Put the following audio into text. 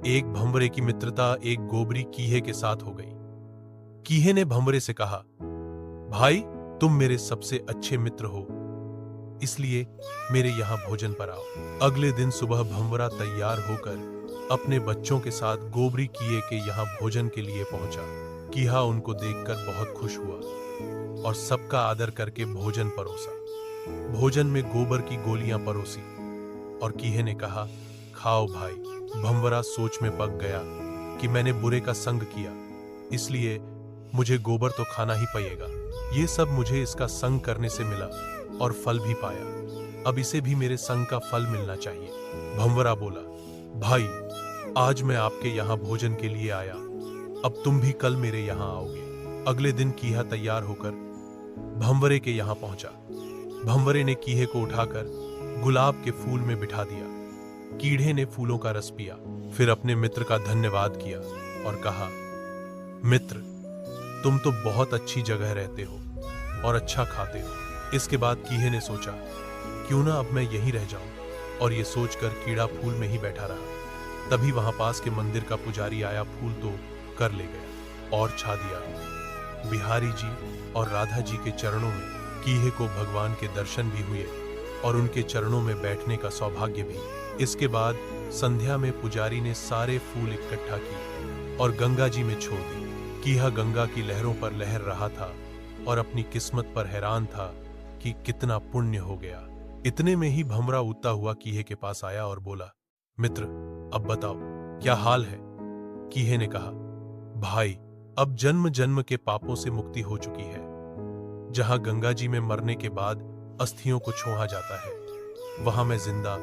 एक भंवरे की मित्रता एक गोबरी कीहे के साथ हो गई। कीहे ने भंवरे से कहा, भाई, तुम मेरे सबसे अच्छे मित्र हो, इसलिए मेरे यहाँ भोजन पर आओ। अगले दिन सुबह भंवरा तैयार होकर अपने बच्चों के साथ गोबरी कीहे के यहाँ भोजन के लिए पहुंचा। कीहा उनको देखकर बहुत खुश हुआ और सबका आदर करके भोजन परोसा। भोजन में गोबर की गोलियां परोसी और कीहे ने कहा, खाओ भाई। भंवरा सोच में पक गया कि मैंने बुरे का संग किया, इसलिए मुझे गोबर तो खाना ही पड़ेगा। ये सब मुझे इसका संग करने से मिला और फल भी पाया, अब इसे भी मेरे संग का फल मिलना चाहिए। भंवरा बोला, भाई, आज मैं आपके यहाँ भोजन के लिए आया, अब तुम भी कल मेरे यहाँ आओगे। अगले दिन कीहा तैयार होकर भंवरे के यहाँ पहुंचा। भंवरे ने कीहे को उठाकर गुलाब के फूल में बिठा दिया। कीड़े ने फूलों का रस पिया, फिर अपने मित्र का धन्यवाद किया और कहा, मित्र, तुम तो बहुत अच्छी जगह रहते हो और अच्छा खाते हो। इसके बाद कीहे ने सोचा, क्यों ना अब मैं यहीं रह जाऊं, और ये सोचकर कीड़ा फूल में ही बैठा रहा। तभी वहां पास के मंदिर का पुजारी आया, फूल तो कर ले गया और छा दिया। बिहारी जी और राधा जी के चरणों में कीहे को भगवान के दर्शन भी हुए और उनके चरणों में बैठने का सौभाग्य भी। इसके बाद संध्या में पुजारी ने सारे फूल इकट्ठा किए और गंगा जी में छोड़ दी। कीहा गंगा की लहरों पर लहर रहा था और अपनी किस्मत पर हैरान था कि कितना पुण्य हो गया। इतने में ही भंवरा उड़ता हुआ कीहे के पास आया और बोला, मित्र, अब बताओ क्या हाल है। कीहे ने कहा, भाई, अब जन्म जन्म के पापों से मुक्ति हो चुकी है। जहां गंगा जी में मरने के बाद अस्थियों को छोड़ा जाता है, वहां मैं जिंदा